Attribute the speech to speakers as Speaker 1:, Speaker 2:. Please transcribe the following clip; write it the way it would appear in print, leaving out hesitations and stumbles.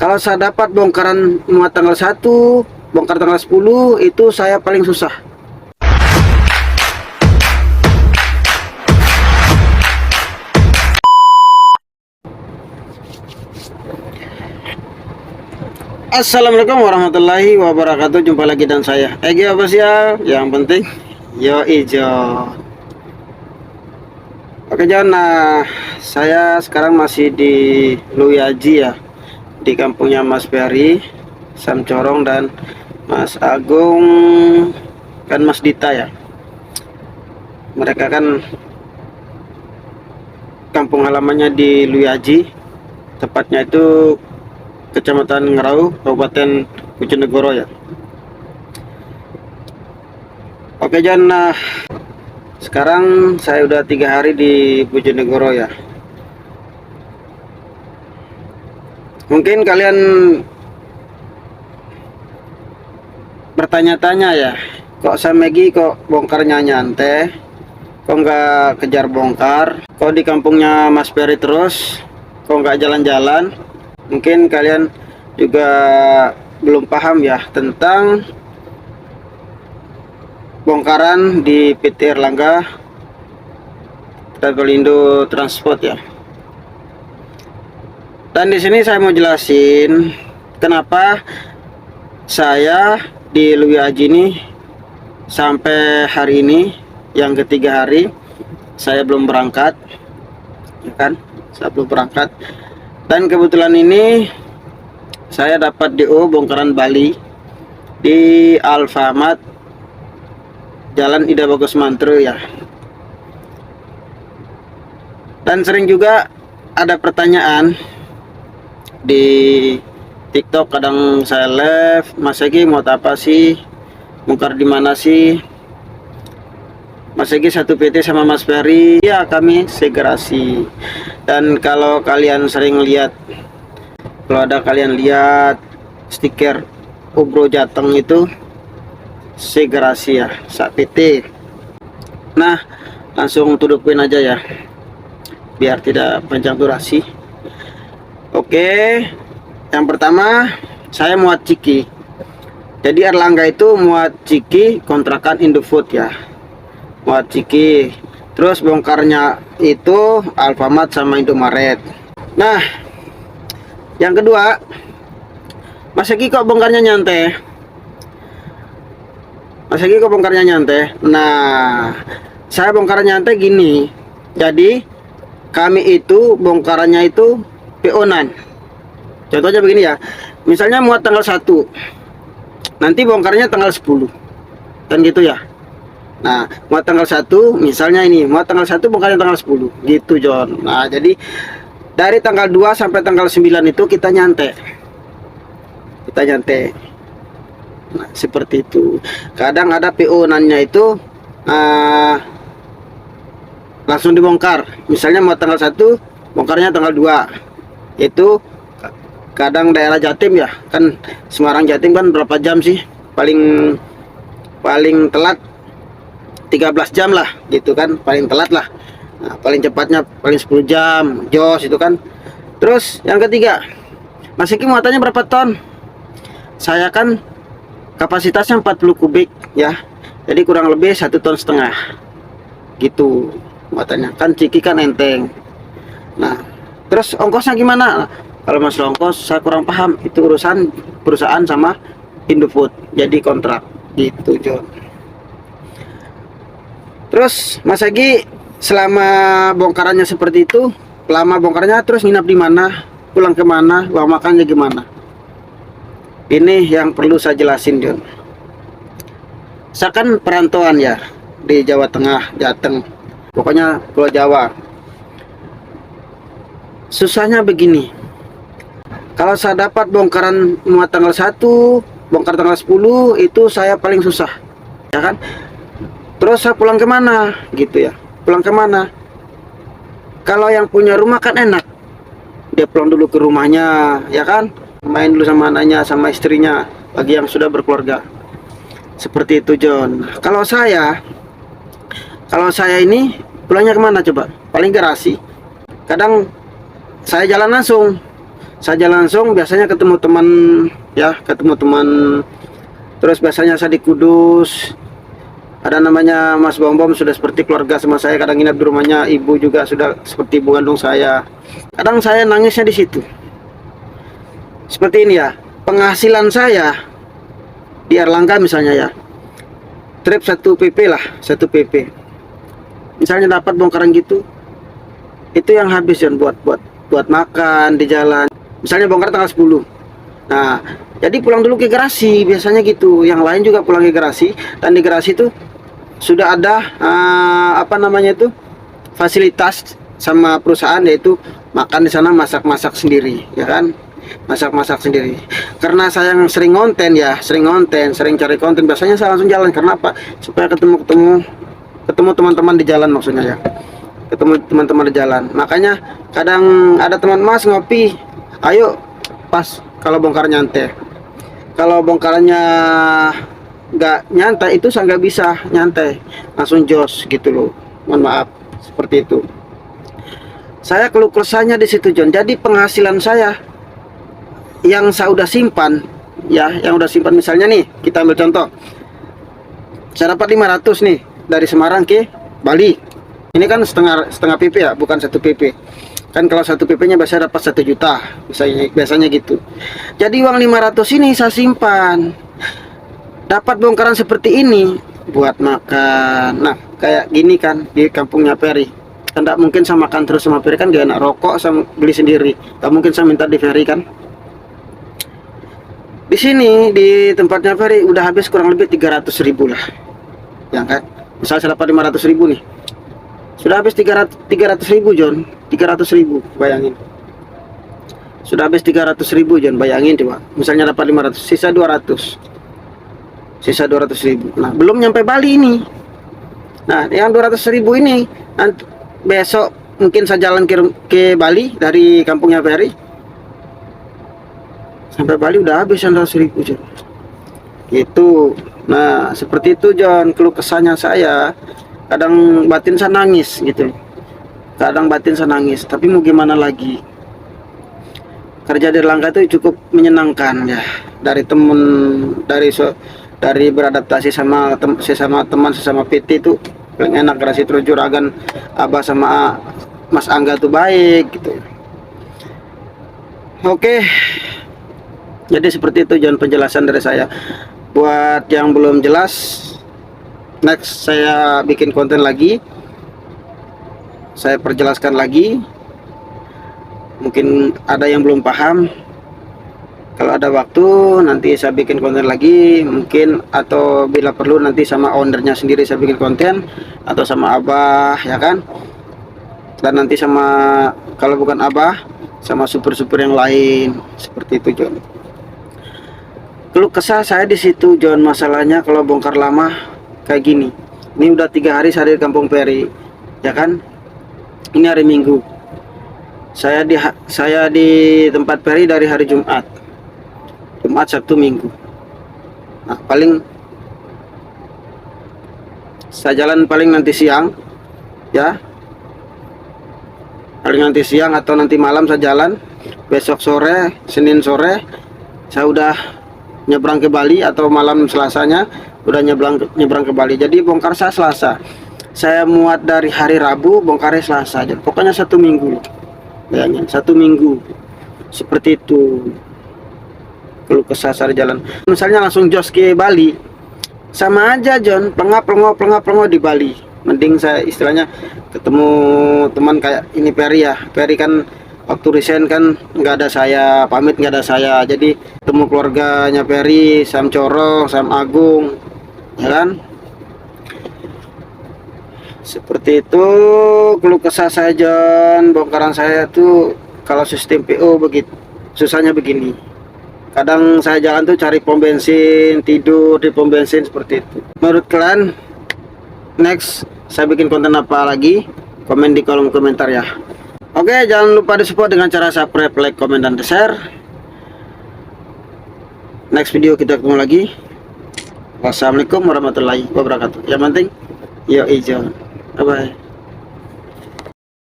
Speaker 1: Kalau saya dapat bongkaran muat tanggal 1, bongkar tanggal 10, itu saya paling susah. Assalamualaikum warahmatullahi wabarakatuh. Jumpa lagi dan saya Egi apa sih ya? Yang penting yo ijo. Oke John, nah saya sekarang masih di Luyaji ya, di kampungnya Mas Ferry, Sam Corong dan Mas Agung kan Mas Dita ya. Mereka kan kampung halamannya di Luyaji, tepatnya itu Kecamatan Ngerau, Kabupaten Bojonegoro ya. Oke John, nah sekarang saya udah 3 hari di Bojonegoro ya. Mungkin kalian bertanya-tanya ya, kok Samegi kok bongkarnya nyantai, kok nggak kejar bongkar, kok di kampungnya Mas Ferry terus, kok nggak jalan-jalan. Mungkin kalian juga belum paham ya tentang bongkaran di PT Erlangga Travelindo Transport ya. Dan di sini saya mau jelasin kenapa saya di Luyaji ini sampai hari ini yang ketiga hari saya belum berangkat, ya kan? Saya belum berangkat. Dan kebetulan ini saya dapat DO bongkaran Bali di Alfamart Jalan Ida Bagus Mantru ya. Dan sering juga ada pertanyaan di TikTok, kadang saya live, Mas Egi mau apa sih? Bongkar di mana sih? Mas Egi satu PT sama Mas Ferry. Ya, kami segerasi. Dan kalau kalian sering lihat, kalau ada kalian lihat stiker Ubro Jateng itu segerasi ya, sak PT. Nah, langsung tudupin aja ya, biar tidak panjang durasi. Oke, yang pertama saya muat Ciki. Jadi Erlangga itu muat Ciki kontrakan Indofood ya, muat Ciki. Terus bongkarnya itu Alfamart sama Indomaret. Nah, yang kedua, Mas Egi kok bongkarnya nyantai? Mas Egi kok bongkarnya nyantai? Nah, saya bongkarnya nyantai gini. Jadi kami itu bongkarannya itu PO-nan. Contohnya begini ya, misalnya muat tanggal 1, nanti bongkarnya tanggal 10, kan gitu ya. Nah, muat tanggal 1, misalnya ini muat tanggal 1, bongkarnya tanggal 10 gitu John. Nah, jadi dari tanggal 2 sampai tanggal 9 itu kita nyantai. Nah, seperti itu. Kadang ada PO-nannya itu langsung dibongkar. Misalnya muat tanggal 1, bongkarnya tanggal 2. Itu kadang daerah Jatim ya, kan Semarang Jatim kan berapa jam sih? Paling telat 13 jam lah gitu kan, paling telat lah. Nah, paling cepatnya paling 10 jam jos itu kan. Terus yang ketiga, Mas Eki muatannya berapa ton? Saya kan kapasitasnya 40 kubik ya, jadi kurang lebih 1,5 ton gitu muatannya. Kan Ciki kan enteng. Nah, terus ongkosnya gimana? Kalau masalah ongkos saya kurang paham, itu urusan perusahaan sama Indofood, jadi kontrak gitu John. Terus Mas Egi selama bongkarannya seperti itu, lama bongkarnya, terus nginap di mana, pulang kemana, uang makannya gimana? Ini yang perlu saya jelasin John. Saya kan perantauan ya di Jawa Tengah, Jateng, pokoknya Pulau Jawa. Susahnya begini, kalau saya dapat bongkaran muat tanggal 1, bongkar tanggal 10, itu saya paling susah ya kan. Terus saya pulang kemana gitu ya, pulang kemana? Kalau yang punya rumah kan enak, dia pulang dulu ke rumahnya ya kan, main dulu sama anaknya sama istrinya bagi yang sudah berkeluarga. Seperti itu John. Kalau saya ini pulangnya kemana coba? Paling garasi. Kadang saya jalan langsung Saya jalan langsung biasanya ketemu teman, ya ketemu teman. Terus biasanya saya di Kudus ada namanya Mas Bom Bom, sudah seperti keluarga sama saya. Kadang nginap di rumahnya, ibu juga sudah seperti ibu kandung saya. Kadang saya nangisnya di situ. Seperti ini ya, penghasilan saya di Erlangga misalnya ya, trip 1 PP lah, 1 PP misalnya dapat bongkaran gitu, itu yang habis kan buat makan di jalan. Misalnya bongkar tanggal 10. Nah, jadi pulang dulu ke garasi biasanya gitu. Yang lain juga pulang ke garasi, dan di garasi itu sudah ada apa namanya itu, fasilitas sama perusahaan, yaitu makan di sana, masak-masak sendiri, ya kan? Masak-masak sendiri. Karena saya yang sering ngonten ya, sering cari konten, biasanya saya langsung jalan. Karena apa? Supaya ketemu teman-teman di jalan, maksudnya ya. Ketemu teman-teman di jalan. Makanya kadang ada teman, Mas ngopi, ayo pas kalau bongkar nyantai. Kalau bongkarannya nggak nyantai, itu saya nggak bisa nyantai, langsung jos gitu loh. Mohon maaf seperti itu. Saya keluh kesahnya di situ, John. Jadi penghasilan saya yang saya udah simpan, ya, yang udah simpan, misalnya nih kita ambil contoh, saya dapat 500 nih dari Semarang ke Bali. Ini kan setengah PP ya, bukan 1 PP. Kan kalau 1 PP-nya biasanya dapat 1 juta, biasanya gitu. Jadi uang 500 ini saya simpan. Dapat bongkaran seperti ini buat makan. Nah, kayak gini kan di kampungnya Ferry. Kan tidak mungkin saya makan terus sama Ferry, kan gak enak. Rokok saya beli sendiri. Tak mungkin saya minta di Ferry kan. Di sini di tempatnya Ferry udah habis kurang lebih 300.000 lah. Ya kan? Misal saya dapat 500.000 nih. Sudah habis 300.000, John. 300.000, bayangin. Sudah habis 300.000, John. Bayangin coba. Misalnya dapat 500, sisa 200. Sisa 200.000. Nah, belum nyampe Bali ini. Nah, yang 200.000 ini nanti besok mungkin saya jalan ke Bali dari kampungnya Ferry. Sampai Bali udah habis 100.000, John. Gitu. Nah, seperti itu, John, keluh kesahnya saya. Kadang batin saya nangis gitu. Kadang batin saya nangis, tapi mau gimana lagi? Kerja di Erlangga itu cukup menyenangkan ya. Dari temen, dari beradaptasi sama sesama teman, sesama PT itu paling enak. Garasi terus juragan Abah sama Mas Angga tuh baik gitu. Oke. Jadi seperti itu, John, penjelasan dari saya. Buat yang belum jelas, next saya bikin konten lagi, saya perjelaskan lagi. Mungkin ada yang belum paham, kalau ada waktu nanti saya bikin konten lagi mungkin, atau bila perlu nanti sama ownernya sendiri saya bikin konten, atau sama Abah, ya kan. Dan nanti sama, kalau bukan Abah, sama super-super yang lain. Seperti itu, John. Keluh kesah saya di situ, John. Masalahnya kalau bongkar lama kayak gini. Ini udah 3 hari saya di kampung Ferry, ya kan. Ini hari Minggu. Saya di tempat Ferry dari hari Jumat, Sabtu, Minggu. Nah, paling saya jalan paling nanti siang, ya. Paling nanti siang atau nanti malam saya jalan. Besok sore, Senin sore, saya udah nyebrang ke Bali, atau malam Selasanya udah nyebrang ke Bali. Jadi bongkar saya Selasa. Saya muat dari hari Rabu, bongkarnya Selasa aja. Pokoknya 1 minggu. Bayangin, 1 minggu. Seperti itu. Keluh kesah saya jalan. Misalnya langsung jos ke Bali, sama aja, John. Pelengap di Bali. Mending saya istilahnya ketemu teman kayak ini Ferry ya. Ferry kan waktu resign kan nggak ada saya, pamit nggak ada saya. Jadi ketemu keluarganya Ferry, Sam Coro, Sam Agung, ya kan. Seperti itu keluh kesah saya, John. Bongkaran saya tuh kalau sistem PO begitu susahnya begini. Kadang saya jalan tuh cari pom bensin, tidur di pom bensin, seperti itu. Menurut kalian next saya bikin konten apa lagi? Komen di kolom komentar ya. Oke, jangan lupa di support dengan cara subscribe, like, komen, dan share. Next video kita ketemu lagi. Wassalamualaikum warahmatullahi wabarakatuh. Yang penting, yo ijo. Bye bye.